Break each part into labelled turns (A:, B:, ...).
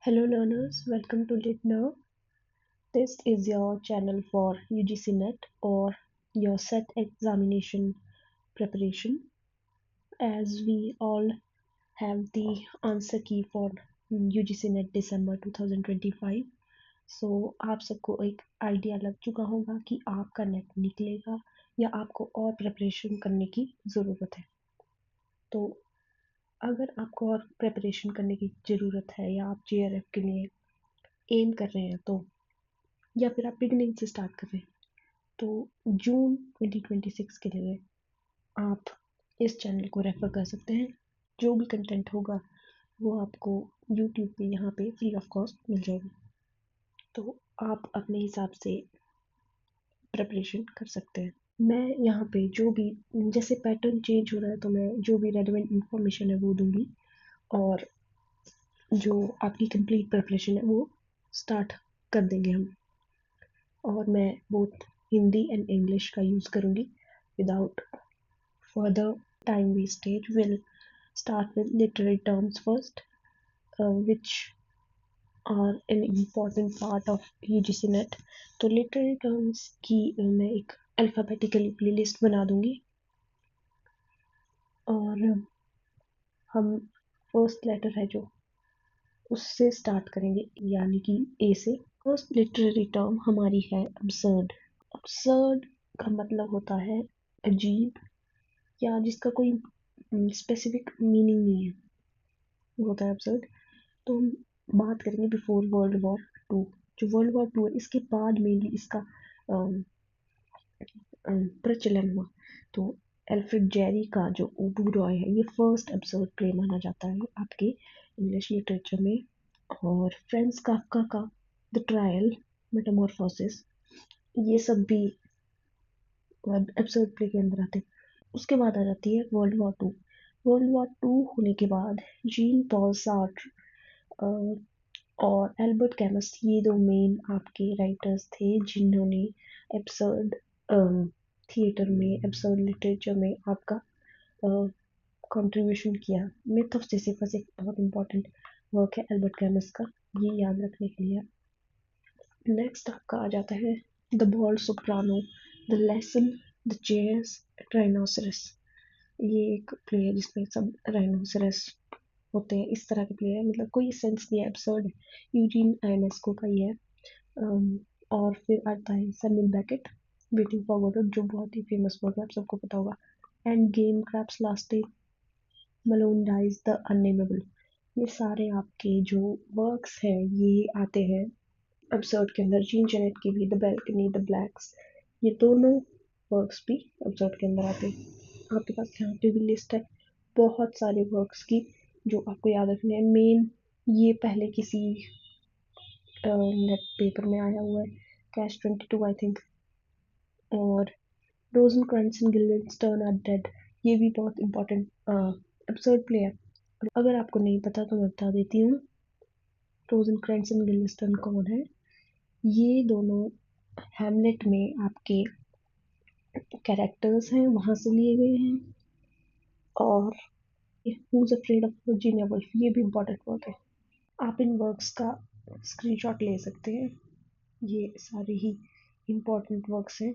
A: Hello learners, welcome to LitNerve. This is your channel for UGC NET or your set examination preparation. As we all have the answer key for UGC NET December 2025, सो आप सबको एक idea लग चुका होगा कि आपका net निकलेगा या आपको और प्रिपरेशन करने की ज़रूरत है। तो अगर आपको और प्रिपरेशन करने की ज़रूरत है या आप JRF के लिए एम कर रहे हैं तो या फिर आप बिगनिंग से स्टार्ट कर रहे हैं तो जून 2026 के लिए आप इस चैनल को रेफ़र कर सकते हैं। जो भी कंटेंट होगा वो आपको यूट्यूब पे यहाँ पे फ्री ऑफ कॉस्ट मिल जाएगा, तो आप अपने हिसाब से प्रिपरेशन कर सकते हैं। मैं यहाँ पे जो भी जैसे पैटर्न चेंज हो रहा है तो मैं जो भी रेलेवेंट इंफॉर्मेशन है वो दूंगी और जो आपकी कंप्लीट प्रिपरेशन है वो स्टार्ट कर देंगे हम। और मैं बोथ हिंदी एंड इंग्लिश का यूज़ करूँगी। Without further time wastage, we'll start with literary terms first, which are an important part of UGC NET. तो literary terms की मैं एक अल्फ़ाबेटिकली प्लेलिस्ट बना दूंगी और हम फर्स्ट लेटर है जो उससे स्टार्ट करेंगे, यानी कि ए से। फर्स्ट लिटरेरी टर्म हमारी है absurd. absurd का मतलब होता है अजीब या जिसका कोई स्पेसिफिक मीनिंग नहीं है, वो होता है absurd. तो हम बात करेंगे बिफोर वर्ल्ड वॉर 2। जो वर्ल्ड वॉर 2 है इसके बाद मेनली इसका प्रचलन हुआ। तो एल्फ्रेड जेरी का जो ओबू रॉय है ये फर्स्ट absurd प्ले माना जाता है आपके इंग्लिश लिटरेचर में। और फ्रेंड्स काफ्का का द ट्रायल, मेटामॉर्फोसिस, ये सब भी absurd प्ले के अंदर आते हैं। उसके बाद आ जाती है वर्ल्ड वॉर 2। वर्ल्ड वॉर 2 होने के बाद जीन पॉल सार्ट्र और एल्बर्ट कैमस, ये दो मेन आपके राइटर्स थे जिन्होंने एब्सर्ड थिएटर में, एब्सर्ड लिटरेचर में आपका कंट्रीब्यूशन किया। मिथ ऑफ सिसिफस एक बहुत इंपॉर्टेंट वर्क है एल्बर्ट कैमस का, ये याद रखने के लिए। नेक्स्ट आपका आ जाता है the bald soprano, the lesson, the chairs, rhinoceros. ये एक प्ले है जिसमें सब राइनोसरस होते हैं, इस तरह के प्ले है, मतलब कोई सेंस नहीं है, एब्सर्ड है। यूजीन आयोनेस्को का ये है। और फिर आता है Samuel Beckett, waiting for Godot, जो बहुत ही फेमस वर्क है, आप सबको पता होगा। Endgame, Krapp's last day, Malone dies, the unnamable. ये सारे आपके जो वर्क्स हैं ये आते हैं absurd के अंदर। जीन जेनेट की भी द बैल्कनी, द ब्लैक्स, ये दोनों वर्क्स भी absurd के अंदर आते हैं। आपके पास यहाँ पे भी लिस्ट है बहुत सारे वर्क्स की जो आपको याद रखने हैं। मेन ये पहले किसी नेट पेपर में आया हुआ है, कैश 22 आई थिंक। और रोजनक्रंच एंड गिल्डेनस्टर्न आर डेड, ये भी बहुत इंपॉर्टेंट absurd प्ले है। अगर आपको नहीं पता तो मैं बता देती हूँ, रोजनक्रंच एंड गिल्डेनस्टर्न कौन है। ये दोनों हैमलेट में आपके कैरेक्टर्स हैं, वहाँ से लिए गए हैं। और who's afraid of Virginia Woolf, ये भी इम्पोर्टेंट वर्क है। आप इन वर्क्स का स्क्रीनशॉट ले सकते हैं, ये सारे ही इम्पोर्टेंट वर्क्स हैं।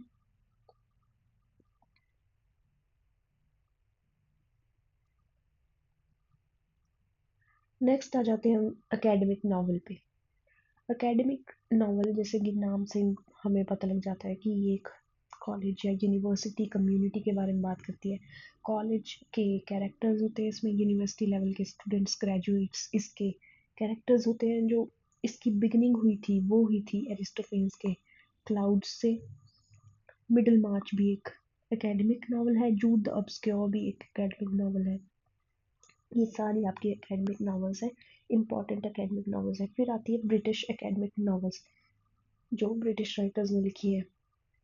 A: नेक्स्ट आ जाते हैं हम एकेडमिक नावल पे। एकेडमिक नावल जैसे कि नाम से हमें पता लग जाता है कि ये एक कॉलेज या यूनिवर्सिटी कम्युनिटी के बारे में बात करती है। कॉलेज के कैरेक्टर्स होते हैं इसमें, यूनिवर्सिटी लेवल के स्टूडेंट्स, ग्रेजुएट्स इसके कैरेक्टर्स होते हैं। जो इसकी बिगिनिंग हुई थी वो हुई थी एरिस्टोफेन्स के क्लाउड्स से। मिडल मार्च भी एक एकेडमिक नावल है, जूड द ऑब्सक्योर भी एक एकेडमिक नावल है। ये सारी आपकी एकेडमिक नॉवेल्स हैं, इंपॉर्टेंट एकेडमिक नॉवेल्स हैं। फिर आती है ब्रिटिश एकेडमिक नॉवेल्स जो ब्रिटिश राइटर्स ने लिखी है।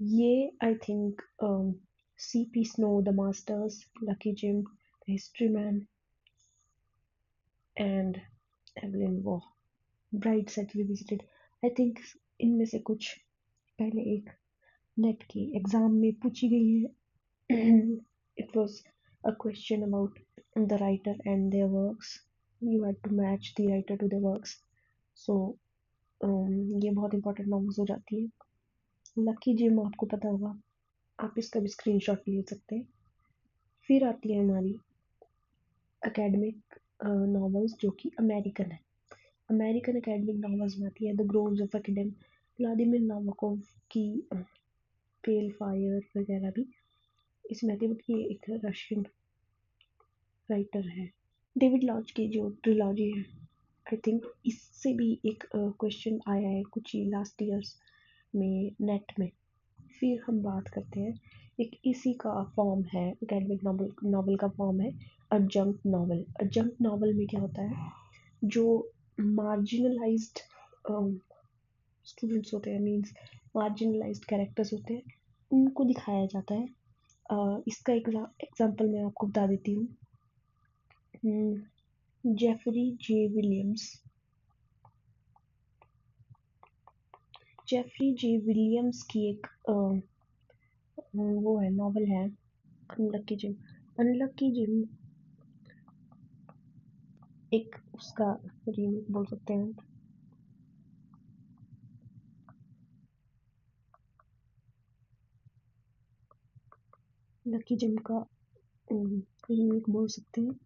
A: ये I think C.P. Snow, the masters, lucky gym, the history man and Evelyn Waugh, bride set revisited. I think इनमें से कुछ पहले एक नेट की एग्जाम में पूछी गई है। It was a question about the writer and their works. You had to match the writer to their works. सो ये बहुत इंपॉर्टेंट नॉवेल्स हो जाती है। लकी जिम आपको पता होगा, आप इसका भी स्क्रीनशॉट ले सकते हैं। फिर आती है हमारी एकेडमिक नॉवेल्स, जो कि अमेरिकन है। अमेरिकन एकेडमिक नॉवेल्स में आती है the groves of एकेडम, Vladimir Nabokov की पेल फायर वगैरह भी इसमें आती है, बट ये एक रशियन राइटर है। डेविड लॉन्च की जो ट्रिलॉजी है, आई थिंक इससे भी एक क्वेश्चन आया है कुछ लास्ट ईयर्स में नेट में। फिर हम बात करते हैं, एक इसी का फॉर्म है, एकेडमिक नॉवल नॉवल का फॉर्म है अडजंक्ट नॉवल। अडजंक्ट नॉवल में क्या होता है, जो मार्जिनलाइज्ड स्टूडेंट्स होते हैं, मीन्स मार्जिनलाइज्ड कैरेक्टर्स होते हैं, उनको दिखाया जाता है। इसका एग्जाम्पल मैं आपको बता देती हूँ। Jeffrey J Williams, Jeffrey J Williams की एक वो है, नॉवल है अनलकी जिम। अनलकी जिम एक उसका रीमेक बोल सकते हैं। लकी जिम का रीमेक बोल सकते हैं।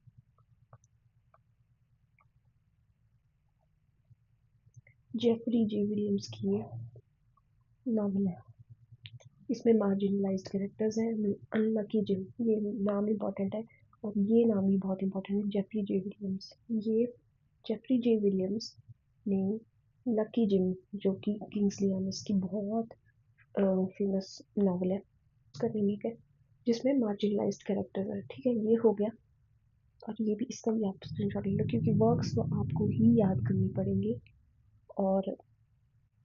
A: जेफरी जे विलियम्स की ये नॉवल है, इसमें मार्जिनलाइज्ड कैरेक्टर्स हैं। अनलकी जिम, ये नाम इम्पॉर्टेंट है, और ये नाम भी बहुत इम्पोर्टेंट है, जेफरी जे विलियम्स। ये जेफरी जे विलियम्स ने लकी जिम, जो कि किंग्सली आमिस की बहुत फेमस नॉवल है, उसका रीमेक है, जिसमें मार्जिनलाइज्ड कैरेक्टर है। ठीक है, ये हो गया। और ये भी, इसका भी आप स्क्रीनशॉट ले लो, क्योंकि वर्क्स तो आपको ही याद करने पड़ेंगे। और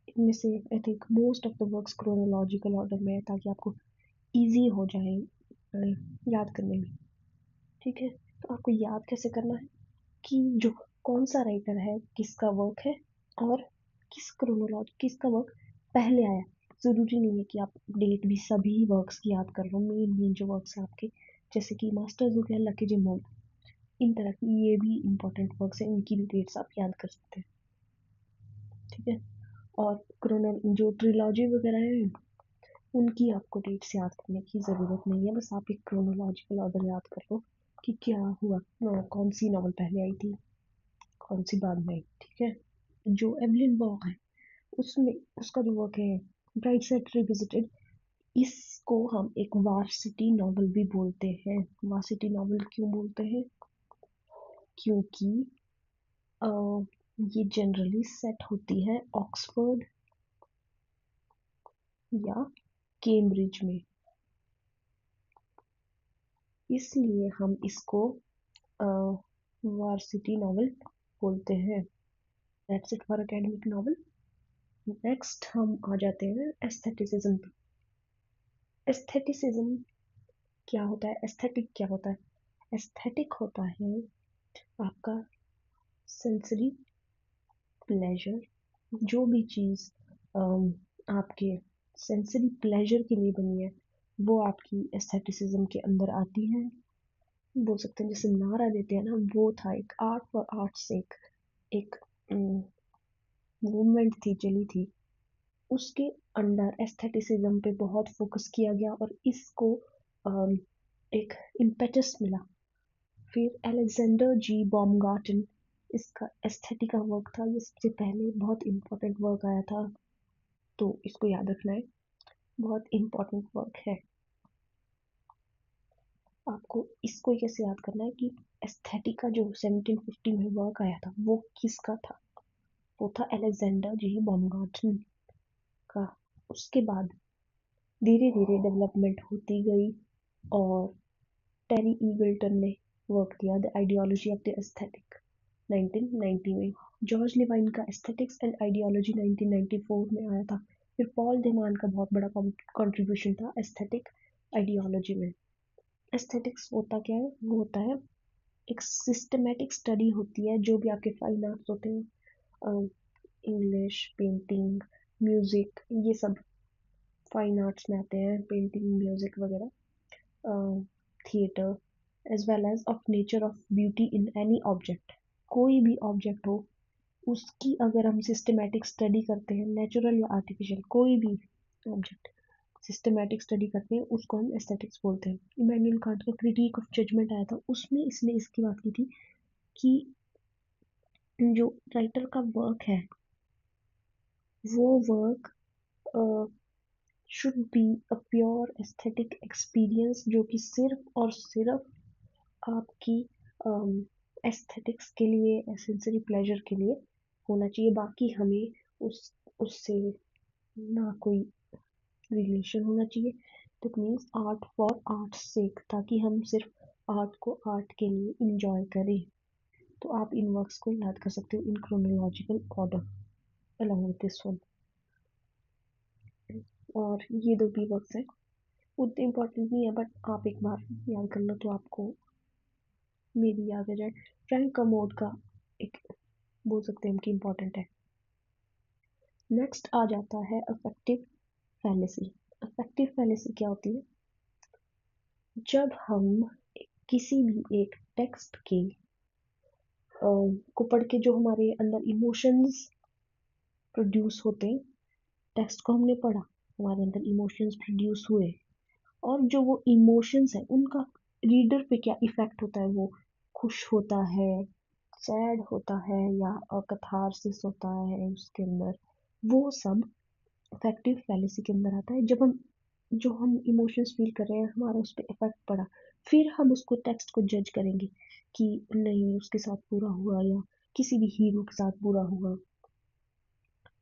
A: इनमें से I think most of the works chronological order में है, ताकि आपको इजी हो जाए याद करने में। ठीक है, तो आपको याद कैसे करना है कि जो कौन सा राइटर है, किसका वर्क है, और किसका वर्क पहले आया। ज़रूरी नहीं है कि आप डेट भी सभी वर्क्स की याद कर लो, मेन मेन जो वर्क्स हैं आपके, जैसे कि मास्टर्स हो गया, लकी जिम हो गया, इन तरह की ये भी इंपॉर्टेंट वर्क्स हैं, इनकी भी डेट्स आप याद कर सकते हैं। ठीक है, और क्रोनो जो ट्रिलॉजी वगैरह है, उनकी आपको डेट्स याद करने की ज़रूरत नहीं है, बस आप एक क्रोनोलॉजिकल ऑर्डर याद कर लो कि क्या हुआ, कौन सी नॉवल पहले आई थी, कौन सी बाद में आई। ठीक है, जो एवलिन वॉग है, उसमें उसका जो वर्क है ब्राइट साइड रिविजिटेड, इसको हम एक वार्सिटी नॉवल भी बोलते हैं। वार्सिटी नॉवल क्यों बोलते हैं, क्योंकि अ, ये जनरली सेट होती है ऑक्सफोर्ड या कैम्ब्रिज में, इसलिए हम इसको वार्सिटी नॉवल बोलते हैं। That's it for academic novel. Next हम आ जाते हैं एस्थेटिसिज्म पे। एस्थेटिसिज्म क्या होता है, एस्थेटिक क्या होता है? एस्थेटिक होता है आपका सेंसरी प्लेजर, जो भी चीज़ आपके सेंसरी प्लेजर के लिए बनी है, वो आपकी एस्थेटिसिज्म के अंदर आती है। बोल सकते हैं, जैसे नारा देते हैं ना, वो था एक आर्ट फॉर आर्ट सेक, एक मूवमेंट थी, चली थी, उसके अंडर एस्थेटिसिज्म पे बहुत फोकस किया गया, और इसको अम, एक इम्पेटस मिला। फिर अलेक्जेंडर जी बॉमगार्टन, इसका एस्थेटिका वर्क था, ये सबसे पहले बहुत इंपॉर्टेंट वर्क आया था, तो इसको याद रखना है, बहुत इंपॉर्टेंट वर्क है। आपको इसको कैसे याद करना है कि एस्थेटिका जो 1750 में वर्क आया था, वो किसका था? वो था अलेक्जेंडर जी बॉमगार्टन का। उसके बाद धीरे धीरे डेवलपमेंट होती गई, और टेरी ईगल्टन ने वर्क किया the ideology of the aesthetic 1990 में। जॉर्ज लिवाइन का एस्थेटिक्स एंड आइडियोलॉजी 1994 में आया था। फिर पॉल डेमान का बहुत बड़ा कंट्रीब्यूशन था एस्थेटिक आइडियोलॉजी में। एस्थेटिक्स होता क्या है, वो होता है एक सिस्टमेटिक स्टडी होती है, जो भी आपके फाइन आर्ट्स होते हैं, इंग्लिश, पेंटिंग, म्यूजिक, ये सब फाइन आर्ट्स में आते हैं, पेंटिंग, म्यूजिक वगैरह, theatre, as well as of nature of beauty in any object. कोई भी ऑब्जेक्ट हो, उसकी अगर हम सिस्टमेटिक स्टडी करते हैं, नेचुरल या आर्टिफिशियल कोई भी ऑब्जेक्ट सिस्टमेटिक स्टडी करते हैं, उसको हम एस्थेटिक्स बोलते हैं। इमैनुअल कांट का क्रिटिक ऑफ जजमेंट आया था, उसमें इसने इसकी बात की थी कि जो राइटर का वर्क है वो work should be a pure aesthetic experience, जो कि सिर्फ और सिर्फ आपकी एस्थेटिक्स के लिए, सेंसरी प्लेजर के लिए होना चाहिए। बाकी हमें उस उससे ना कोई रिलेशन होना चाहिए। That means art for art sake, ताकि हम सिर्फ आर्ट को आर्ट के लिए इंजॉय करें। तो आप इन वर्क्स को याद कर सकते हो in chronological order along with this one. और ये दो भी वर्क्स हैं, उतने इम्पोर्टेंट नहीं है, बट आप एक बार याद कर लो तो आपको मे भी याद आ जाए। फ्रैंक कमोड का एक बोल सकते हैं हम कि इम्पोर्टेंट है। नेक्स्ट आ जाता है अफेक्टिव फैलेसी। अफेक्टिव फैलेसी क्या होती है? जब हम किसी भी एक टेक्स्ट के को पढ़ के जो हमारे अंदर इमोशंस प्रोड्यूस होते हैं, टेक्स्ट को हमने पढ़ा, हमारे अंदर इमोशंस प्रोड्यूस हुए, और जो वो इमोशंस है उनका रीडर पे क्या इफेक्ट होता है, वो खुश होता है, सैड होता है, या कथारसिस होता है उसके अंदर, वो सब अफेक्टिव फैलेसी के अंदर आता है। जब हम जो हम इमोशंस फील कर रहे हैं, हमारा उस पर इफेक्ट पड़ा, फिर हम उसको टेक्स्ट को जज करेंगे कि नहीं उसके साथ बुरा हुआ, या किसी भी हीरो के साथ बुरा हुआ,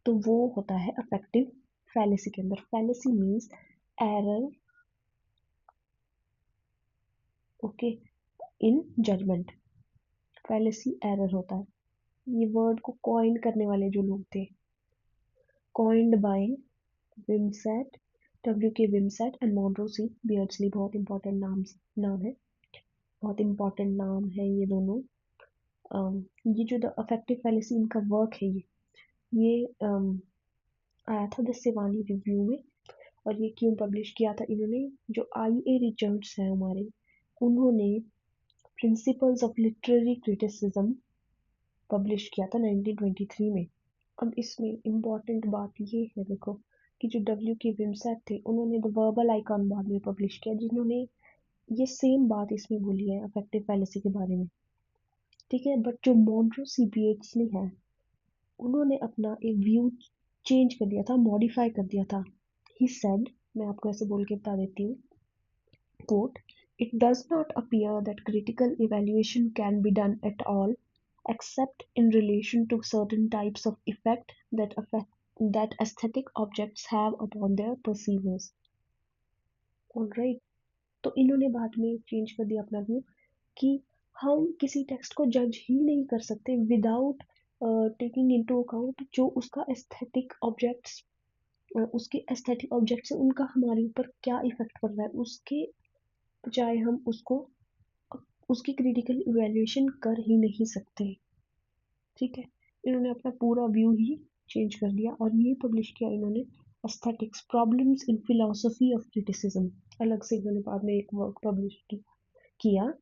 A: तो वो होता है अफेक्टिव फैलेसी के अंदर। Fallacy means error, okay, in judgement. Fallacy error होता है। ये वर्ड को कॉइन करने वाले जो लोग थे, कॉइंड बाय विमसेट, W.K. विमसेट एंड मॉन्रो सी बियर्डसली, बहुत इंपॉर्टेंट नाम है, बहुत इंपॉर्टेंट नाम है ये दोनों। ये जो द अफेक्टिव फैलेसी इनका वर्क है, ये आया था द शिवानी रिव्यू में। और ये क्यों पब्लिश किया था इन्होंने? जो I.A. रिचर्ड्स है हमारे, उन्होंने principles of literary criticism publish किया था 1923 में। अब इसमें इम्पॉर्टेंट बात ये है, देखो, कि जो W.K. विमसेट थे, उन्होंने द वर्बल आइकॉन बाद में पब्लिश किया, जिन्होंने ये सेम बात इसमें बोली है अफेक्टिव फैलेसी के बारे में, ठीक है। बट जो मॉन्ट्रो सी बियर्डसली है, उन्होंने अपना एक व्यू चेंज कर दिया था, मॉडिफाई कर दिया था। ही सेड, मैं आपको ऐसे बोल के बता देती हूँ, quote, "It does not appear that critical evaluation can be done at all, except in relation to certain types of effect that aesthetic objects have upon their perceivers." Alright, तो इन्होंने बाद में चेंज कर दिया अपना व्यू कि हम किसी टेक्स्ट को जज ही नहीं कर सकते विदाउट टेकिंग इनटू अकाउंट जो उसका एस्थेटिक ऑब्जेक्ट्स, उसके एस्थेटिक ऑब्जेक्ट से उनका हमारे ऊपर क्या इफेक्ट पड़ रहा है, उसके बजाय हम उसको उसकी क्रिटिकल इवैल्यूएशन कर ही नहीं सकते, ठीक है। इन्होंने अपना पूरा व्यू ही चेंज कर दिया, और ये पब्लिश किया इन्होंने aesthetics problems in philosophy of criticism. अलग से इन्होंने बाद में एक वर्क पब्लिश किया,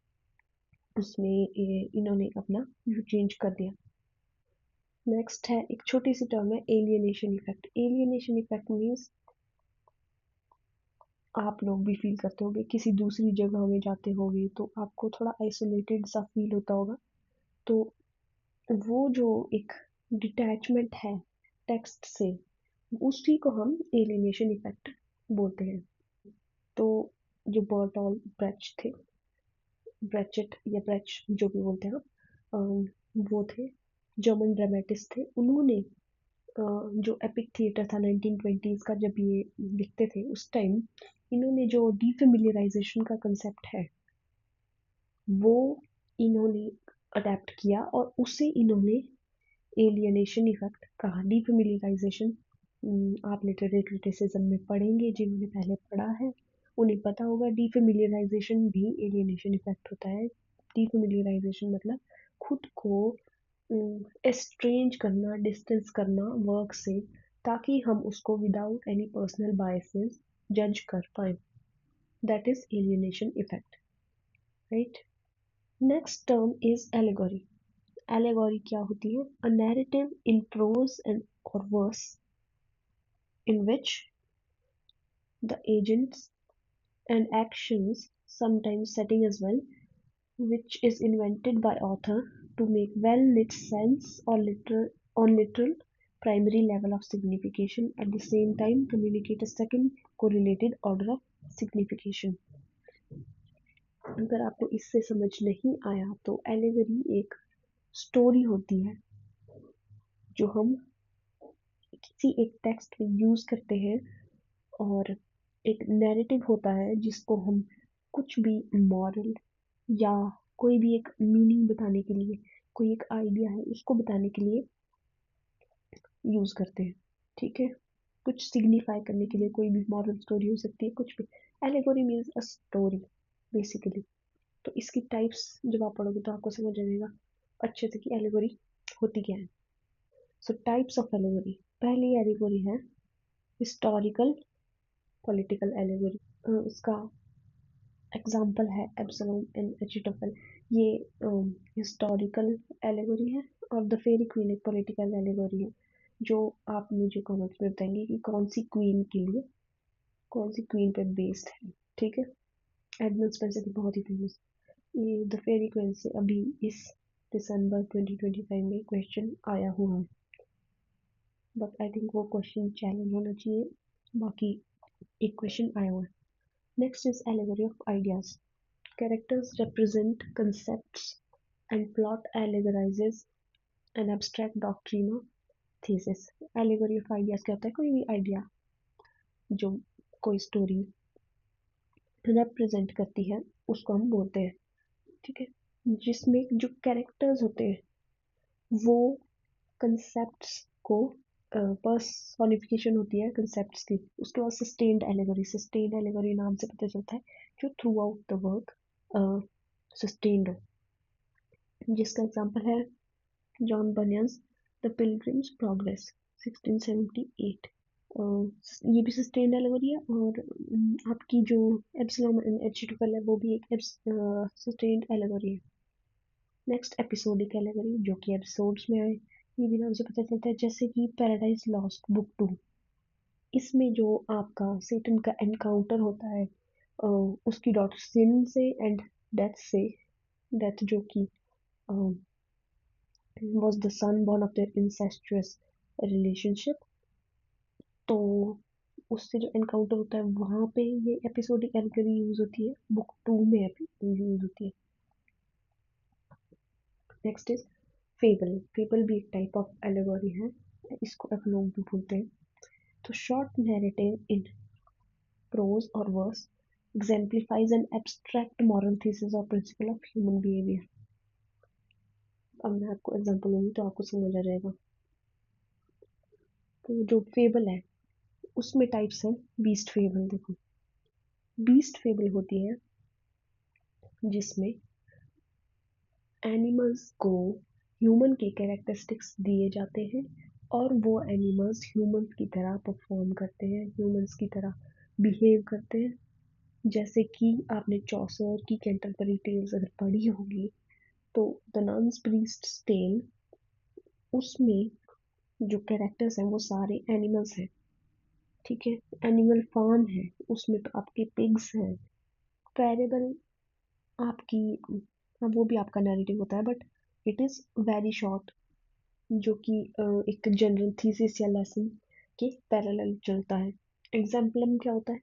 A: उसमें इन्होंने अपना व्यू चेंज कर दिया। नेक्स्ट है एक छोटी सी टर्म है alienation effect. Alienation effect means आप लोग भी फील करते होंगे, किसी दूसरी जगह में जाते होंगे तो आपको थोड़ा आइसोलेटेड सा फील होता होगा, तो वो जो एक डिटैचमेंट है टेक्स्ट से, उसी को हम एलियनेशन इफेक्ट बोलते हैं। तो जो बर्टोल्ट ब्रेच थे, ब्रेचेट या ब्रेच जो भी बोलते हैं, वो थे जर्मन ड्रामेटिस्ट थे। उन्होंने जो एपिक थिएटर था 1920s का, जब ये लिखते थे उस टाइम, इन्होंने जो डीफेमिलियराइजेशन का कंसेप्ट है वो इन्होंने अडेप्ट किया, और उसे इन्होंने एलियनेशन इफेक्ट कहा। डीफेमिलियराइजेशन आप लिटरेरी क्रिटिसिज्म में पढ़ेंगे, जिन्होंने पहले पढ़ा है उन्हें पता होगा। डीफेमिलियराइजेशन भी एलियनेशन इफेक्ट होता है। डीफेमिलियराइजेशन मतलब खुद को एस्ट्रेंज करना, डिस्टेंस करना वर्क से, ताकि हम उसको विदाउट एनी पर्सनल बायसेस जज कर पाए। That is alienation effect, right. Next term is allegory. Allegory क्या होती है? A narrative in prose and और verse in which the agents and actions, sometimes setting as well, which is invented by author to make well-lit sense or literal primary level of signification at the same time communicate a second correlated order of signification. अगर आपको इससे समझ नहीं आया तो allegory एक story होती है जो हम किसी एक टेक्स्ट में यूज करते हैं, और एक नैरेटिव होता है जिसको हम कुछ भी मॉरल या कोई भी एक मीनिंग बताने के लिए, कोई एक आइडिया है उसको बताने के लिए यूज करते हैं। ठीक है, कुछ सिग्निफाई करने के लिए कोई भी मॉरल स्टोरी हो सकती है, कुछ भी। Allegory means a story basically. तो इसकी टाइप्स जब आप पढ़ोगे तो आपको समझ आ जाएगा अच्छे से कि एलेगोरी होती क्या है। सो टाइप्स ऑफ एलेगोरी, पहली एलेगोरी है हिस्टोरिकल पॉलिटिकल एलेगोरी। उसका एग्जाम्पल है एब्सलम एंड एचिटोफेल। ये हिस्टोरिकल एलेगोरी है, और द फेरी क्वीन एक पॉलिटिकल एलेगोरी है, जो आप मुझे कमेंट्स में बताएंगे कि कौन सी क्वीन के लिए, कौन सी क्वीन पे बेस्ड है। ठीक है, एडमंड स्पेंसर की बहुत ही फेमस। ये द फेरी क्वीन से अभी इस दिसंबर 2025 में क्वेश्चन आया हुआ है, बट आई थिंक वो क्वेश्चन चैलेंज होना चाहिए। बाकी एक क्वेश्चन आया हुआ है। Next is allegory of ideas. Characters represent concepts and plot allegorizes an abstract doctrine or thesis. Allegory of ideas क्या होता है? कोई भी आइडिया जो कोई स्टोरी represent करती है उसको हम बोलते हैं। ठीक है, जिसमें जो कैरेक्टर्स होते हैं वो कंसेप्ट्स को पर्सोनिफिकेशन होती है कंसेप्ट्स की। उसके बाद सस्टेन्ड एलेगोरी, सस्टेन्ड एलेगोरी नाम से पता चलता है जो through out the work sustained हो, जिसका एग्जाम्पल है जॉन बनियंस द पिलग्रिम्स प्रोग्रेस 1678। ये भी सस्टेन्ड एलेगोरी है, और आपकी जो एप्सिलॉन एंड एचिटोफेल है वो भी एक सस्टेन्ड एलेगोरी है। नेक्स्ट एपिसोडिक एलेगोरी, जो कि एपिसोड्स में आए, ये भी नाम से पता चलता है, जैसे कि पैराडाइज लॉस्ट बुक 2। इसमें जो आपका सेटन का एनकाउंटर होता है उसकी डॉटर सिन से एंड डेथ से, डेथ जो कि was the son born of their incestuous relationship। तो उससे जो एनकाउंटर होता है वहां पे ये एपिसोडिक एलेगोरी यूज होती है, बुक 2 में यूज होती है। Next is fable. फेबल भी एक टाइप ऑफ एलेगोरी है, इसको एपिलॉग भी बोलते हैं। तो शॉर्ट नैरेटिव इन प्रोज और verse exemplifies an abstract moral thesis or principle of human behavior। अब मैं आपको एग्जांपल दूंगी तो आपको समझ आ जाएगा। तो जो फेबल है उसमें टाइप्स है बीस्ट फेबल। देखो, बीस्ट फेबल होती है जिसमें एनिमल्स को ह्यूमन के कैरेक्टरिस्टिक्स दिए जाते हैं, और वो एनिमल्स ह्यूमंस की तरह परफॉर्म करते हैं, ह्यूमंस की तरह बिहेव करते हैं। जैसे कि आपने चौसर की कैंटरबरी टेल्स अगर पढ़ी होगी तो द नन्स प्रीस्ट्स टेल, उसमें जो कैरेक्टर्स हैं वो सारे एनिमल्स हैं। ठीक है, एनिमल फार्म है, उसमें तो आपके पिग्स हैं। पैरेबल आपकी, हाँ वो भी आपका नैरेटिव होता है, but it is very short, जो कि एक जनरल थीसिस या लेसन के पैरेलल चलता है। एग्जाम्पलम क्या होता है?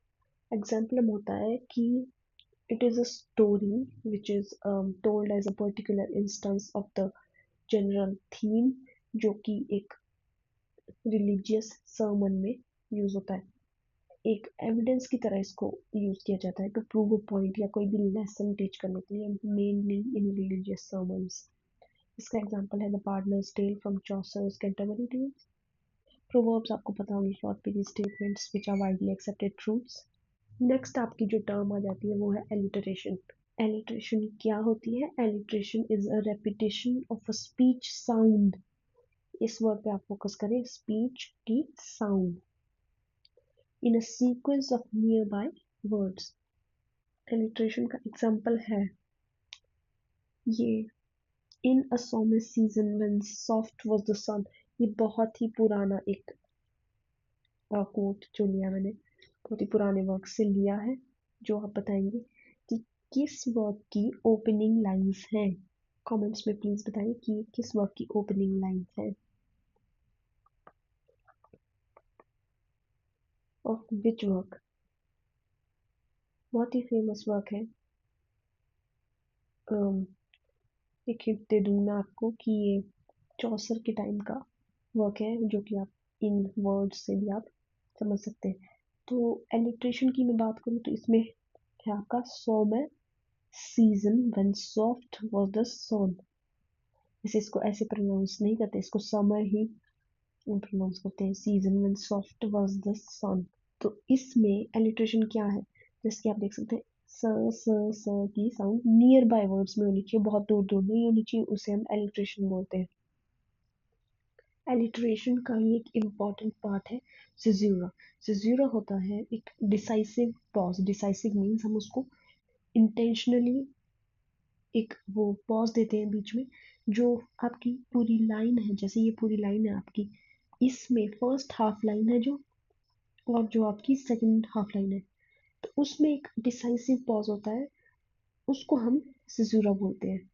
A: एग्जाम्पलम होता है कि it is a story which is told as a particular instance of the general theme, जो कि एक रिलीजियस सर्मन में यूज होता है। एक एविडेंस की तरह इसको यूज किया जाता है टू प्रूव अ पॉइंट या कोई भी लेसन टीच करने के लिए, मेनली इन रिलीजियस सर्मन्स। इसका एग्जांपल है the pardoner's tale from Chaucer's Canterbury tales. Proverbs आपको पता होंगे, short period statements which are widely accepted truths. Next आपकी जो टर्म आ जाती है वो है एलिटरेशन। एलिटरेशन क्या होती है? Alliteration is a repetition of a speech sound. इस वर्ड पे आप फोकस करें, स्पीच की sound in a sequence of near by words. Alliteration का एग्जाम्पल है ये in a summer season when soft was the sun. ये बहुत ही पुराना एक कोट जो लिया मैंने, बहुत ही पुराने वर्क से लिया है, जो आप बताएंगे कि किस वर्क की ओपनिंग लाइंस हैं। कमेंट्स में प्लीज बताइए कि किस वर्क की ओपनिंग लाइंस है। Of which work? बहुत ही फेमस वर्क है। एक हिंट दे दूँ मैं आपको कि ये चौसर के टाइम का वर्क है, जो कि आप इन वर्ड्स से भी आप समझ सकते हैं। तो एलिट्रेशन की मैं बात करूँ तो इसमें है आपका summer season when soft was the sun. वैसे इसको ऐसे प्रोनाउंस नहीं करते, इसको समर ही प्रोनाउंस करते हैं, season when soft was the sun. तो इसमें एलिट्रेशन क्या है, जैसे कि आप देख सकते हैं स की साउंड नियर बाय वर्ड्स में होनी चाहिए, बहुत दूर दूर नहीं होनी चाहिए, उसे हम एलिट्रेशन बोलते हैं। एलिट्रेशन का ही एक इम्पॉर्टेंट पार्ट है सिज्यूरा। सिज्यूरा होता है एक डिसाइसिव पॉज। डिसाइसिव मीन्स हम उसको इंटेंशनली एक वो पॉज देते हैं बीच में, जो आपकी पूरी लाइन है, जैसे ये पूरी लाइन है आपकी, इसमें फर्स्ट हाफ लाइन है जो, और जो आपकी सेकंड हाफ लाइन है, तो उसमें एक डिसाइसिव पॉज होता है, उसको हम सिजुरा बोलते हैं।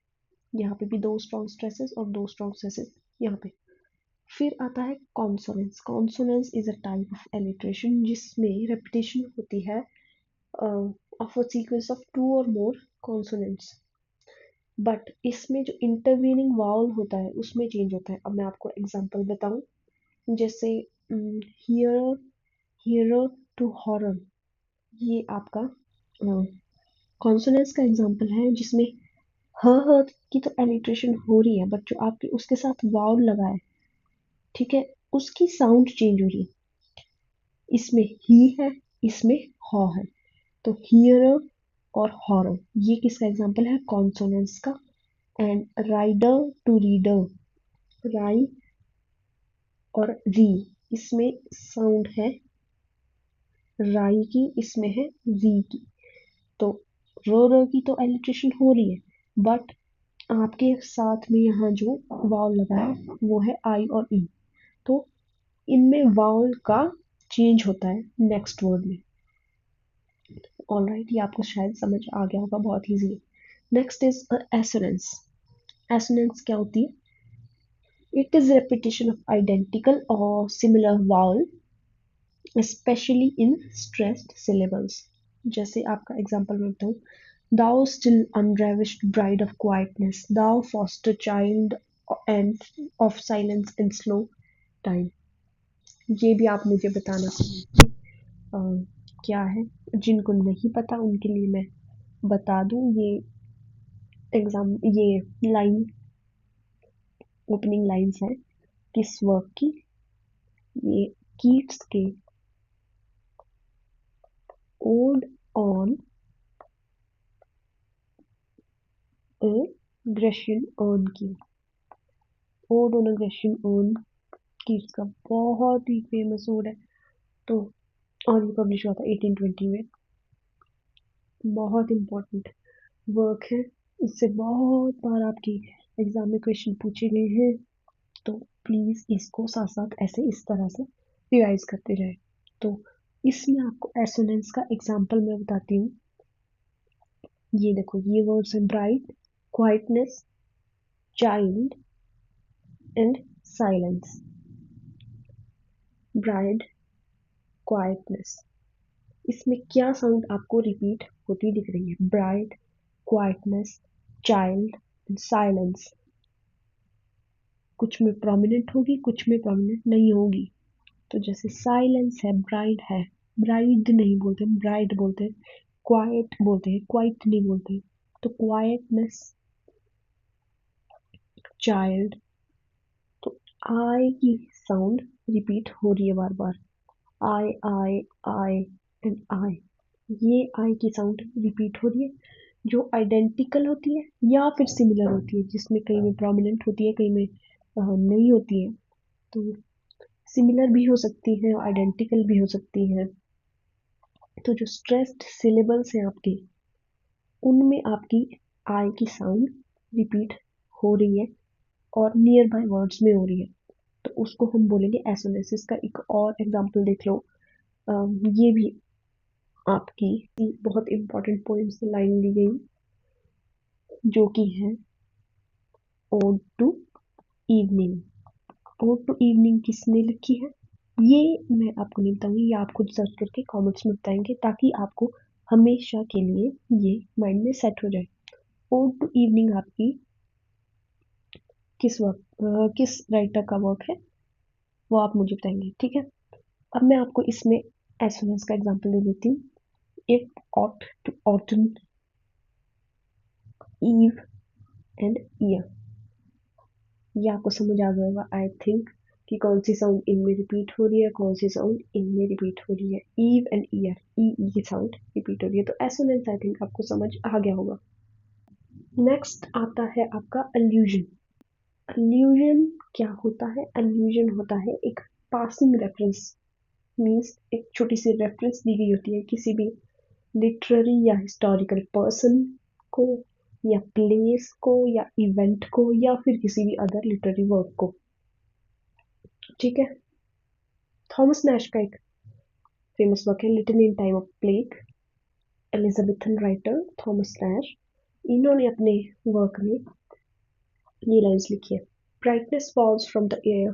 A: यहाँ पे भी दो स्ट्रॉन्ग स्ट्रेसेस और दो स्ट्रॉन्ग स्ट्रेसेस यहाँ पे। फिर आता है consonance. Consonance is a type of alliteration जिसमें रेपिटेशन होती है of a sequence of two or more consonants, but इसमें जो इंटरवीनिंग वाउल होता है उसमें चेंज होता है। अब मैं आपको एग्जांपल बताऊं, जैसे हियर, हियर टू हॉरर, ये आपका कॉन्सोनेंस का एग्जांपल है, जिसमें ह की तो एलिट्रेशन हो रही है, बट जो आपके उसके साथ वाउल लगा है, ठीक है, उसकी साउंड चेंज हो रही है। इसमें ही है, इसमें ह है, तो हियर और हॉरर, ये किसका एग्जांपल है, कॉन्सोनेंस का। एंड राइडर टू रीडर, राई और री, इसमें साउंड है राई की, इसमें है री की। तो रो की तो एलिट्रेशन हो रही है, बट आपके साथ में यहाँ जो वाउल लगा है वो है आई और ई, तो इनमें वाउल का चेंज होता है नेक्स्ट वर्ड में। ऑलराइट, ये आपको शायद समझ आ गया होगा बहुत easily. Next is assonance. Assonance क्या होती है? It is repetition of identical or similar vowel, especially in stressed syllables। जैसे आपका एग्जांपल मैं बताऊं, thou still unravished bride of quietness, thou foster child and of silence and slow time। ये भी आप मुझे बताना चाहिए क्या है, जिनको नहीं पता उनके लिए मैं बता दूं, ये एग्जाम, ये लाइन ओपनिंग लाइंस है किस वर्क की, ये कीट्स के ode on a Grecian urn की। Ode on a Grecian urn Keats का बहुत ही फेमस ओड है, तो और ये पब्लिश हुआ था 1820 में। बहुत इम्पोर्टेंट वर्क है, इससे बहुत बार आपकी एग्जाम में क्वेश्चन पूछे गए हैं, तो प्लीज इसको साथ साथ ऐसे इस तरह से रिवाइज करते रहे। तो इसमें आपको एसोनेंस का एग्जांपल मैं बताती हूँ। ये देखो, ये वर्ड्स हैं bright, quietness, child and silence. Bright, quietness, इसमें क्या साउंड आपको रिपीट होती दिख रही है? Bright, quietness, child and silence. कुछ में प्रोमिनेंट होगी, कुछ में प्रोमिनेंट नहीं होगी। तो जैसे साइलेंस है, ब्राइड है, ब्राइड नहीं बोलते, ब्राइड बोलते हैं। क्वाइट बोलते हैं, क्वाइट नहीं बोलते। तो क्वाइटनेस, चाइल्ड, तो आई की साउंड रिपीट हो रही है बार बार, आई आई एंड आई। ये आई की साउंड रिपीट हो रही है, जो आइडेंटिकल होती है या फिर सिमिलर होती है, जिसमें कहीं में प्रोमिनेंट होती है, कहीं में नहीं होती है। तो सिमिलर भी हो सकती है, आइडेंटिकल भी हो सकती है। तो जो स्ट्रेस्ड सिलेबल्स हैं आपके, उनमें आपकी आई की साउंड रिपीट हो रही है और नियर बाय वर्ड्स में हो रही है, तो उसको हम बोलेंगे एसोनेस। इसका एक और एग्जांपल देख लो। ये भी आपकी बहुत इंपॉर्टेंट पोइम से लाइन ली गई, जो कि है ode to evening. Ode to evening किसने लिखी है, ये मैं आपको नहीं बताऊंगी, ये आप खुद सर्च करके कमेंट्स में बताएंगे, ताकि आपको हमेशा के लिए ये माइंड में सेट हो जाए। ओड टू इवनिंग आपकी किस राइटर का वर्क है, वो आप मुझे बताएंगे, ठीक है। अब मैं आपको इसमें एसोनेंस का एग्जांपल दे देती हूँ। If ought to autumn, eve and ear. ये आपको समझ आ गया होगा आई थिंक, कि कौन सी साउंड इनमें रिपीट हो रही है, कौन सी साउंड इनमें रिपीट हो रही है। ईव एंड ईयर, ई की साउंड रिपीट हो रही है, तो एसोनेंस आई थिंक आपको समझ आ गया होगा। नेक्स्ट आता है आपका अल्यूजन। अल्यूजन क्या होता है, अल्यूजन होता है एक पासिंग रेफरेंस। मीन्स एक छोटी सी रेफरेंस दी गई होती है किसी भी लिटरेरी या हिस्टोरिकल पर्सन को, या प्लेस को, या इवेंट को, या फिर किसी भी अदर लिटरेरी वर्क को, ठीक है। थॉमस नैश का एक फेमस वर्क है little in time of plague. Elizabethan writer Thomas Nashe, इन्होंने अपने वर्क में ये लाइन्स लिखी है। Brightness falls from the air,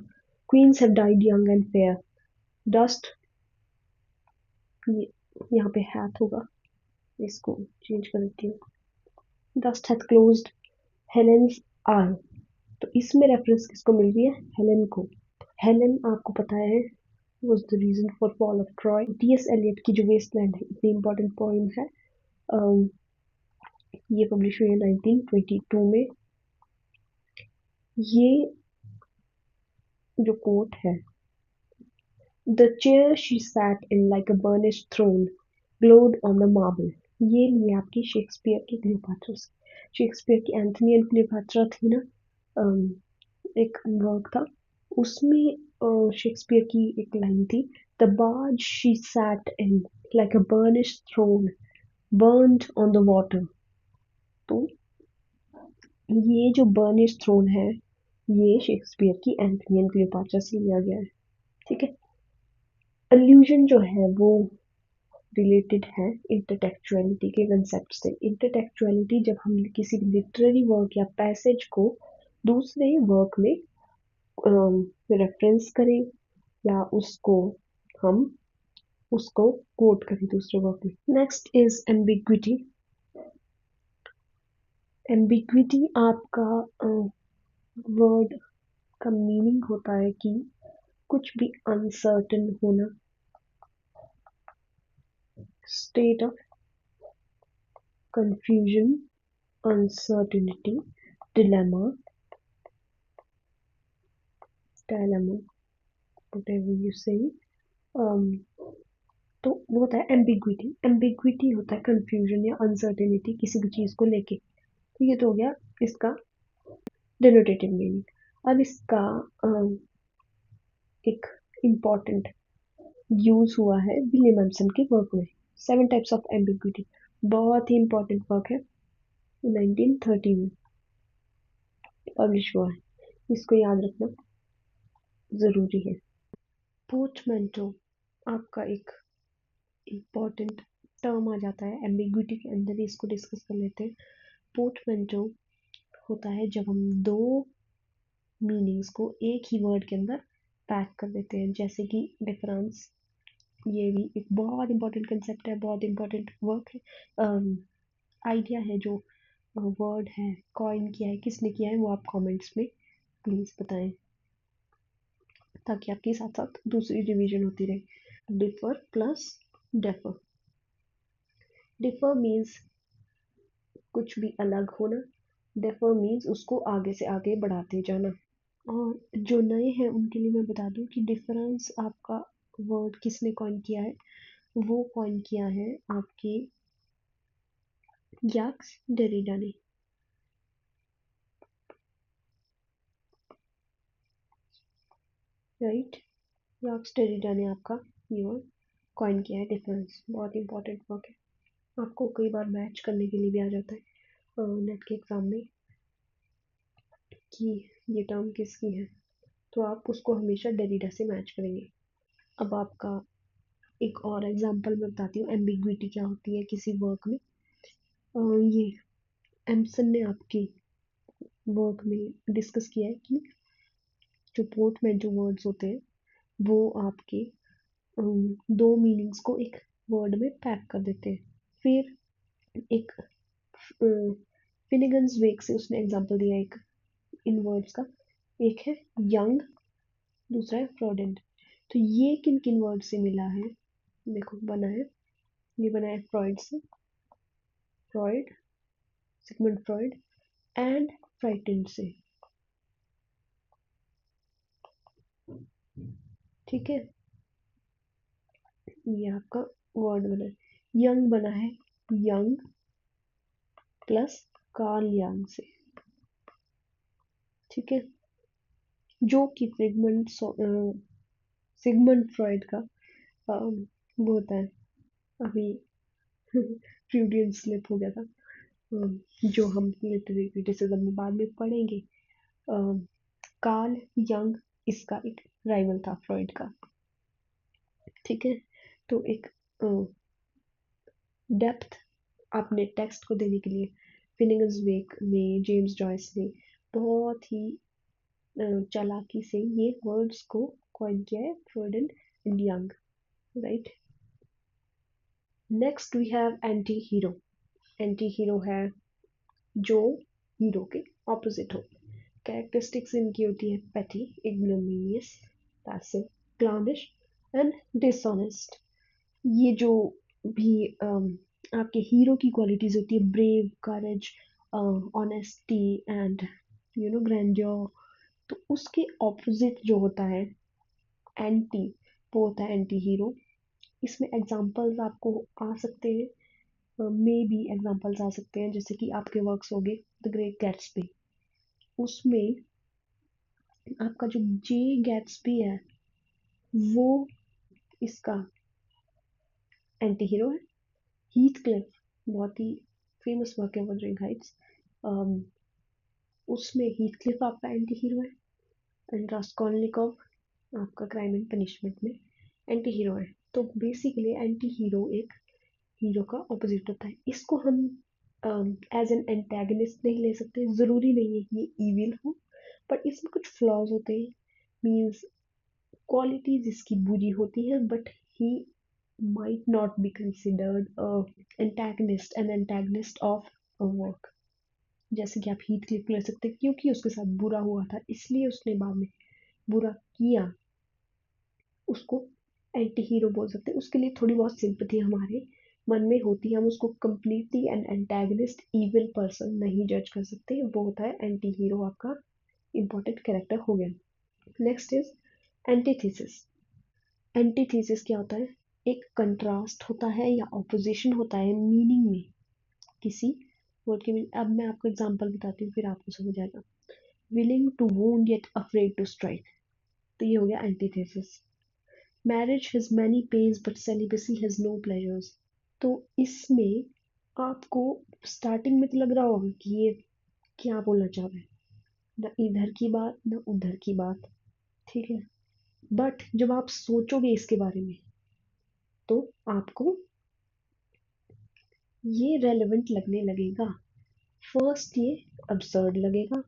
A: queens have died young and fair, dust, यहाँ पे हैथ होगा, इसको चेंज कर देती हूँ, dust hath closed Helen's eye. तो इसमें रेफरेंस किसको मिल रही है, हेलेन को। हेलेन आपको पता है was the reason for fall of Troy। T S. Eliot की जो वेस्टलैंड है, इतनी इंपॉर्टेंट पोइम है। अम, ये पब्लिश हुई है 1922 में। ये जो कोट है, the chair she sat in like a burnished throne glowed on the marble, ये लिए आपकी शेक्सपियर की क्लियोपात्रा से। शेक्सपियर की एंथनी एंड क्लियोपात्रा थी ना, अम, एक वर्क था, उसमें शेक्सपियर की एक लाइन थी, the barge she sat in like a burnished throne burned on the water. तो ये जो बर्निश थ्रोन है, ये शेक्सपियर की एंथनी एंड क्लियोपात्रा से लिया गया है, ठीक है। अल्यूजन जो है वो रिलेटेड है इंटरटेक्चुअलिटी के कंसेप्ट से। इंटरटेक्चुअलिटी जब हम किसी लिटरेरी वर्क या पैसेज को दूसरे वर्क में रेफरेंस करें, या हम उसको कोट करें दूसरे वर्क में। Next is ambiguity. एम्बिग्विटी आपका वर्ड का मीनिंग होता है कि कुछ भी अनसर्टेन होना, state of confusion, uncertainty, dilemma, dilemma, whatever you से। तो वो होता है एम्बिग्विटी। एम्बिग्विटी होता है कंफ्यूजन या अनसर्टेनिटी किसी भी चीज को लेके। तो ये तो हो गया इसका डिनोटेटिव मीनिंग। अब इसका एक इम्पॉर्टेंट यूज हुआ है विलियम एम्सन के वर्क में, सेवन टाइप्स ऑफ एम्बिग्विटी। बहुत ही इम्पोर्टेंट वर्क है, 1930 में पब्लिश हुआ है, इसको याद रखना जरूरी है। पोर्टमैंटो आपका एक इम्पॉर्टेंट टर्म आ जाता है एम्बिग्विटी के अंदर ही, इसको डिस्कस कर लेते हैं। पोर्टमैंटो होता है जब हम दो मीनिंग्स को एक ही वर्ड के अंदर पैक कर देते हैं, जैसे कि डिफरेंस। ये भी एक बहुत इंपॉर्टेंट कंसेप्ट है, बहुत इंपॉर्टेंट वर्क है, आइडिया है, जो वर्ड है कॉइन किया है, किसने किया है, वो आप कमेंट्स में प्लीज बताएं, ताकि आपके साथ साथ दूसरी रिवीजन होती रहे। Differ plus defer. Differ means कुछ भी अलग होना, डेफर मीन्स उसको आगे से आगे बढ़ाते जाना। और जो नए हैं उनके लिए मैं बता दूं कि डिफरेंस आपका वर्ड किसने कॉइन किया है, वो कॉइन किया है आपके याक्स डेरिडा ने। राइट, याक्स डेरिडा ने आपका ये वर्ड कॉइन किया है डिफरेंस। बहुत इंपॉर्टेंट वर्क है, आपको कई बार मैच करने के लिए भी आ जाता है नेट के एग्जाम में। कि ये टर्म किसकी है, तो आप उसको हमेशा डेरिडा से मैच करेंगे। अब आपका एक और एग्जांपल मैं बताती हूँ एम्बिग्विटी क्या होती है किसी वर्क में। ये एम्सन ने आपकी वर्क में डिस्कस किया है कि जो पोर्टमैन जो वर्ड्स होते हैं वो आपके दो मीनिंग्स को एक वर्ड में पैक कर देते हैं। फिर एक फिनिगन्स वेक से उसने एग्जांपल दिया एक इन वर्ड्स का, एक है यंग, दूसरा है फ्रॉडेंट। तो ये किन किन वर्ड से मिला है, देखो बना है, ये बना है फ्रॉइड से, Freud, Sigmund Freud and frightened से। ठीक है, ये आपका वर्ड बना है। यंग बना है यंग प्लस कार्ल यंग से। ठीक है, जो कि सिगमंड फ्रॉइड का वो होता है, अभी फ्यूडियन स्लिप हो गया था, जो हम लिटरेरी क्रिटिसिज्म में बाद में पढ़ेंगे। कार्ल यंग इसका एक राइवल था फ्रॉइड का। ठीक है, तो एक डेप्थ अपने टेक्स्ट को देने के लिए फिनिगन्स वेक में जेम्स जॉयस ने बहुत ही चालाकी से ये वर्ड्स को कॉइन किया है, Freud and Jung, right. Next we have anti hero. Anti hero है जो हीरो के ऑपोजिट हो। कैरेक्टरिस्टिक्स इनकी होती है पेटी, इग्नोमिनियस, पैसिव, क्लाउनिश एंड डिसऑनेस्ट। ये जो भी आपके हीरो की क्वालिटीज होती है, brave, courage, honesty and grandeur, तो उसके ऑपोजिट जो होता है एंटी, वो होता है एंटी हीरो। इसमें एग्जांपल्स आपको आ सकते हैं, मे बी एग्जांपल्स आ सकते हैं जैसे कि आपके वर्क्स हो गए द ग्रेट गैट्सबी, उसमें आपका जो जे गैट्सबी है वो इसका एंटी हीरो है। हीथ क्लिफ बहुत ही फेमस वर्क है वुदरिंग हाइट्स, उसमें हीथ क्लिफ आपका एंटी हीरो है एंड रास्कोल्निकोव आपका क्राइम एंड पनिशमेंट में एंटी हीरो है। तो बेसिकली एंटी हीरो एक हीरो का ऑपोजिट होता है। इसको हम एज एन एंटेगनिस्ट नहीं ले सकते, ज़रूरी नहीं है कि ये इविल हो, पर इसमें कुछ फ्लॉज होते हैं, मीन्स क्वालिटीज इसकी बुरी होती है, but he might not be considered an antagonist of a work। जैसे कि आप हीथ क्लिफ ले सकते हैं, क्योंकि उसके साथ बुरा हुआ था इसलिए उसने बाद में बुरा किया, उसको एंटी हीरो बोल सकते हैं। उसके लिए थोड़ी बहुत सिंपथी हमारे मन में होती है, हम उसको completely an antagonist evil person नहीं जज कर सकते, वो होता है एंटी हीरो, आपका इंपॉर्टेंट कैरेक्टर हो गया। Next is antithesis. एंटीथेसिस क्या होता है, एक कंट्रास्ट होता है या ऑपोजिशन होता है मीनिंग में किसी वर्ड के मीनिंग। अब मैं आपको एग्जांपल बताती हूँ फिर आपको समझ आएगा। Willing to wound yet afraid to strike, तो ये हो गया antithesis. Marriage has many pains but celibacy has no pleasures, तो इसमें आपको स्टार्टिंग में तो लग रहा होगा कि ये क्या बोलना चाह रहा है, न इधर की बात न उधर की बात, ठीक है, बट जब आप सोचोगे इसके बारे में तो आपको ये रेलेवेंट लगने लगेगा। फर्स्ट ये अब्सर्ड लगेगा,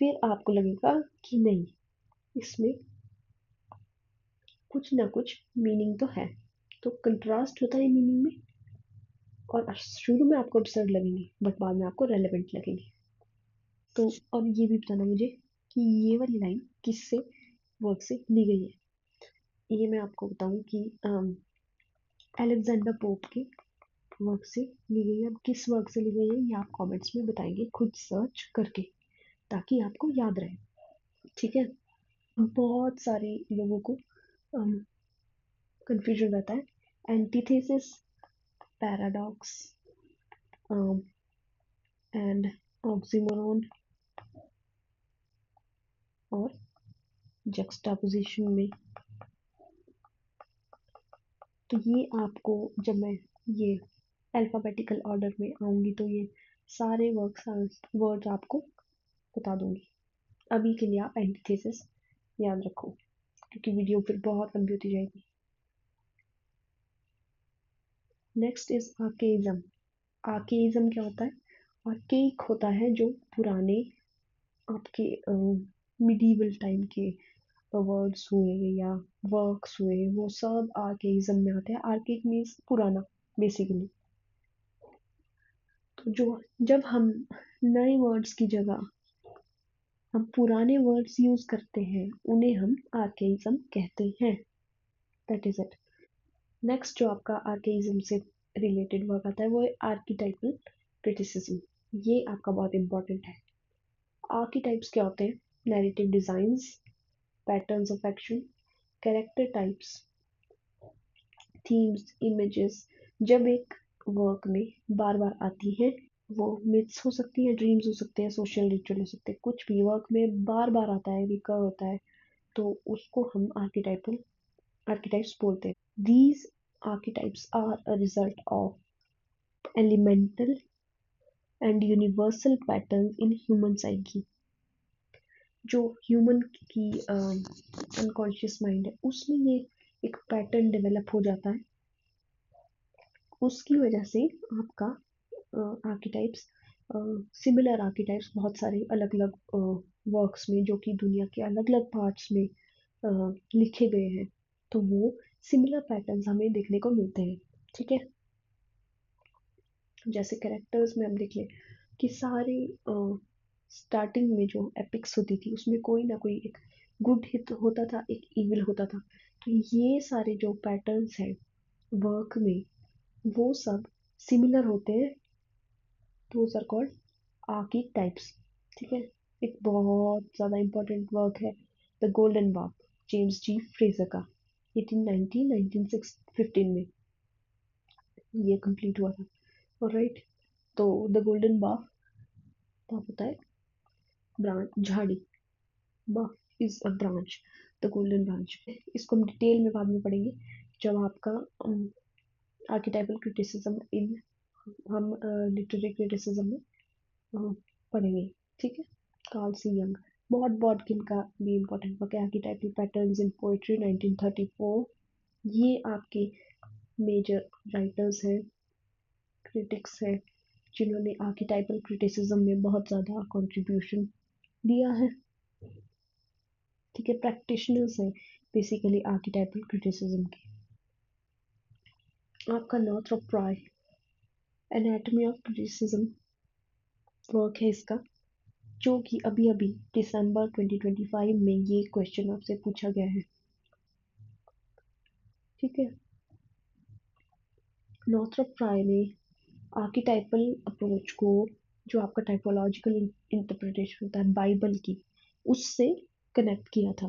A: फिर आपको लगेगा कि नहीं, इसमें कुछ ना कुछ मीनिंग तो है। तो कंट्रास्ट होता है मीनिंग में, और शुरू में आपको अब्सर्ड लगेंगे बट बाद में आपको रेलेवेंट लगेंगे। तो अब ये भी बताना मुझे कि ये वाली लाइन किससे वर्क से ली गई है। ये मैं आपको बताऊं कि अलेक्जेंडर पोप के वर्क से ली गई है। अब किस वर्क से ली गई है ये आप कमेंट्स में बताएंगे खुद सर्च करके, ताकि आपको याद रहे। ठीक है, बहुत सारे लोगों को कंफ्यूजन रहता है एंटीथेसिस, पैराडॉक्स एंड ऑक्सीमोरॉन और जक्सटापोजिशन में। तो ये आपको जब मैं ये अल्फ़ाबेटिकल ऑर्डर में आऊँगी तो ये सारे वर्ड्स आपको बता दूंगी। अभी के लिए आप एंटीथेसिस याद रखो, क्योंकि वीडियो फिर बहुत लंबी होती जाएगी। Next is आर्केइज्म। आर्केइज्म क्या होता है? आर्केइक होता है जो पुराने आपके मिडीवल टाइम के वर्ड्स हुए या वर्क्स हुए, वो सब आर्केइज्म में आते हैं। आर्केइक मीन्स पुराना बेसिकली। तो जो जब हम नए वर्ड्स की जगह हम पुराने वर्ड्स यूज करते हैं, उन्हें हम आर्केइज्म कहते हैं। That is it. नेक्स्ट जो आपका आर्केइज्म से रिलेटेड वर्क आता है वो है आर्कीटाइपल क्रिटिसिज्म। ये आपका बहुत इंपॉर्टेंट है। आर्कीटाइप्स क्या होते हैं? Narrative designs, patterns of action, character types, themes, images जब एक वर्क में बार बार आती है, वो मिथ्स हो सकती है, ड्रीम्स हो सकते हैं, सोशल रिचुअल हो सकते हैं, कुछ भी वर्क में बार बार आता है, रिकर होता है, तो उसको हम आर्किटाइप्स बोलते हैं। These archetypes are a result of elemental and universal patterns in human psyche। जो ह्यूमन की अनकॉन्शियस माइंड है, उसमें ये एक पैटर्न डेवलप हो जाता है। उसकी वजह से आपका आर्किटाइप्स, सिमिलर आर्किटाइप्स बहुत सारे अलग अलग वर्क्स में, जो कि दुनिया के अलग अलग पार्ट्स में लिखे गए हैं, तो वो सिमिलर पैटर्न्स हमें देखने को मिलते हैं। ठीक है, जैसे कैरेक्टर्स में हम देख लें कि सारे स्टार्टिंग में जो एपिक्स होती थी, उसमें कोई ना कोई एक गुड हित होता था, एक इविल होता था। तो ये सारे जो पैटर्न्स हैं वर्क में, वो सब सिमिलर होते हैं। Those are called archetypes. ठीक है। एक बहुत ज़्यादा इंपॉर्टेंट वर्क है the golden bough, James G Frazer का, 1890 1915 में ये कंप्लीट हुआ था। राइट। तो द गोल्डन बाग क्या होता है? ब्रांच, झाड़ी। Bough is a branch, the golden branch. इसको हम डिटेल में बाद में पढ़ेंगे जब आपका आर्किटाइपल क्रिटिसिज्म इन, हम लिटरेरी क्रिटिसिज्म में पढ़ेंगे। ठीक है। कार्ल सी यंग, बहुत बॉडकिन का भी इम्पोर्टेंट वर्क है, आर्किटाइपल पैटर्न्स इन पोएट्री 1934। ये आपके मेजर राइटर्स हैं, क्रिटिक्स हैं, जिन्होंने आर्किटाइपल क्रिटिसिज्म में बहुत ज़्यादा कंट्रीब्यूशन दिया है। ठीक है, प्रैक्टिशनर्स हैं बेसिकली आर्किटाइपल क्रिटिसिज्म के। आपका नॉर्थरोप प्राय, एनाटॉमी ऑफ क्रिटिसिज्म वर्क है इसका, जो कि अभी अभी दिसंबर 2025 में ये क्वेश्चन आपसे पूछा गया है। ठीक है। नॉर्थरोप प्राय ने आर्किटाइपल अप्रोच को, जो आपका टाइपोलॉजिकल इंटरप्रिटेशन होता है बाइबल की, उससे कनेक्ट किया था।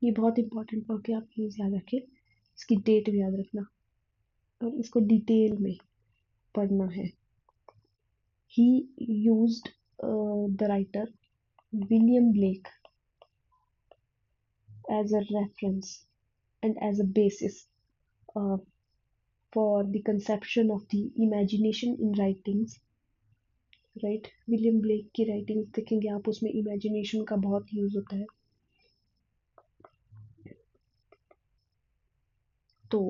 A: ये बहुत इंपॉर्टेंट वर्क है, आप प्लीज याद रखें, इसकी डेट भी याद रखना और इसको डिटेल में पढ़ना है। ही used the writer William Blake as a reference and as a basis uh, for the conception of the imagination in writings। Right, William Blake की राइटिंग्स देखेंगे आप, उसमें इमेजिनेशन का बहुत यूज होता है। तो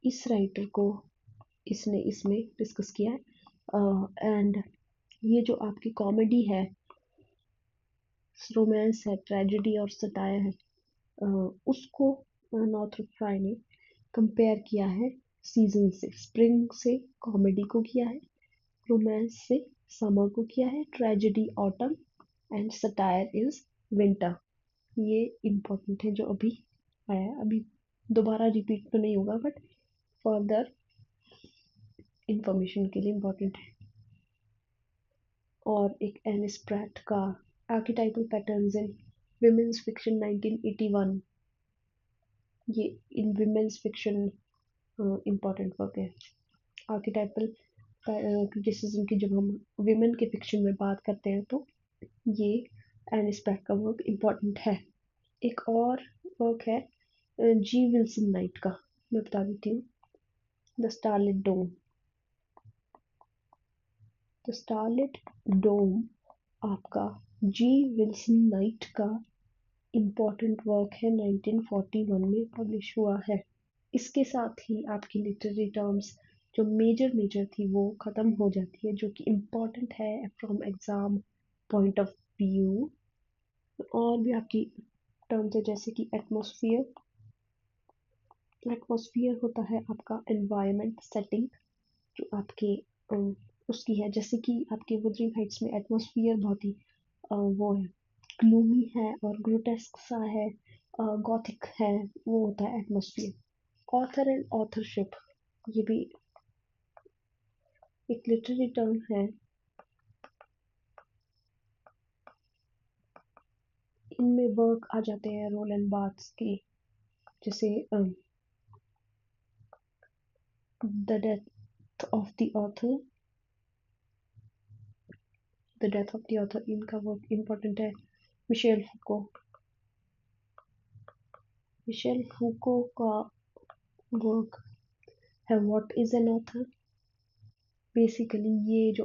A: इस राइटर को इसने इसमें डिस्कस किया है। एंड ये जो आपकी कॉमेडी है, रोमांस है, ट्रेजेडी और सटायर है, उसको नॉर्थरोप फ्राई ने कंपेयर किया है सीजन से। स्प्रिंग से कॉमेडी को किया है, रोमांस से समर को किया है, tragedy autumn, and satire is winter. ये इम्पोर्टेंट है जो अभी आया है, अभी दोबारा रिपीट तो नहीं होगा, बट फर्दर इंफॉर्मेशन के लिए इम्पोर्टेंट है। और एक एनिस प्रैट का archetypal patterns in women's fiction 1981, ये इन विमेन्स फिक्शन इम्पोर्टेंट वर्क है। आर्किटाइपल क्रिटिसिज्म की जब हम विमेन के फिक्शन में बात करते हैं, तो ये एनिस प्रैट का वर्क इम्पोर्टेंट है। एक और वर्क है जी विल्सन नाइट का, मैं बता देती हूँ, the starlit dome. The starlit dome आपका जी विल्सन नाइट का इम्पोर्टेंट वर्क है, 1941 में पब्लिश हुआ है। इसके साथ ही आपकी लिटरेरी टर्म्स जो मेजर मेजर थी वो ख़त्म हो जाती है, जो कि इम्पोर्टेंट है from exam point of view. और भी आपकी टर्म्स है जैसे कि एटमॉस्फेयर। एटमॉस्फेयर होता है आपका एनवायरनमेंट सेटिंग जो आपके उसकी है, जैसे कि आपके wuthering हाइट्स में एटमॉस्फेयर बहुत ही वो है, ग्लूमी है और ग्रोटेस्क सा है, गॉथिक है, वो होता है एटमॉस्फेयर। ऑथर एंड ऑथरशिप, ये भी एक लिटरेरी टर्म है। इनमें वर्क आ जाते हैं रोलैंड बार्थ्स के, जैसे the death of the author. The death of the author इनका वर्क इम्पोर्टेंट है। Michel Foucault. मिशेल फूको का वर्क है what is an author. Basically ये जो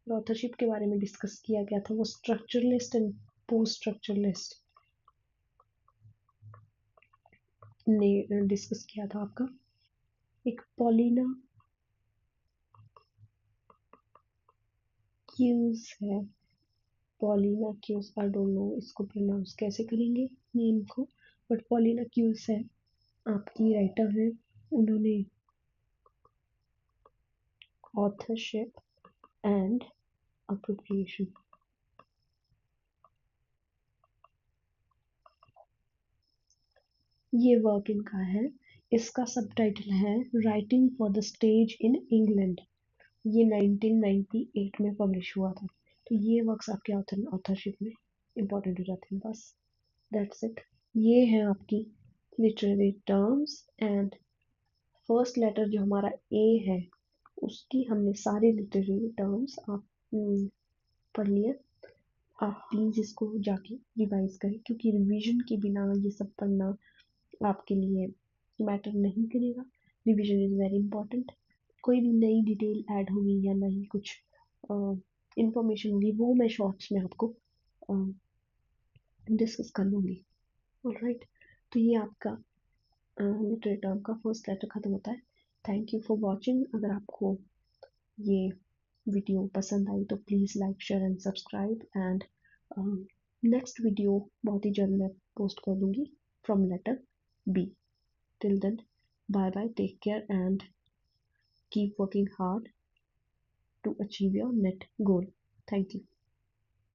A: ऑथरशिप के बारे में डिस्कस किया गया था वो स्ट्रक्चरलिस्ट एंड पोस्ट स्ट्रक्चरलिस्ट ने डिस्कस किया था आपका। एक पॉलिना क्यूज है। पॉलिना क्यूज, आई डोंट नो इसको प्रोनाउंस कैसे करेंगे नेम को, बट पॉलिना क्यूज है, आपकी राइटर है। उन्होंने ऑथरशिप एंड अप्रोप्रिएशन, ये वर्क इनका है। इसका सबटाइटल है writing for the stage in England. ये 1998 में पब्लिश हुआ था। तो ये वर्क्स आपके ऑथरशिप में इम्पोर्टेंट हो जाते हैं। बस दैट्स इट। ये है आपकी literary terms and first letter जो हमारा ए है उसकी हमने सारी लिटरेरी टर्म्स आप पढ़ लिए। आप प्लीज़ इसको जाके रिवाइज करें, क्योंकि रिवीजन के बिना ये सब पढ़ना आपके लिए मैटर नहीं करेगा। Revision is very important. कोई भी नई डिटेल ऐड होगी या नई कुछ इंफॉर्मेशन होगी वो मैं शॉर्ट्स में आपको डिस्कस कर लूँगी। ऑलराइट, तो ये आपका लिटरेरी टर्म का फर्स्ट लेटर ख़त्म होता है। Thank you for watching. अगर आपको ये वीडियो पसंद आई तो please like share and subscribe and next video बहुत ही जल्द मैं पोस्ट कर दूँगी from letter B. Till then, bye bye, take care, and keep working hard to achieve your net goal. Thank you.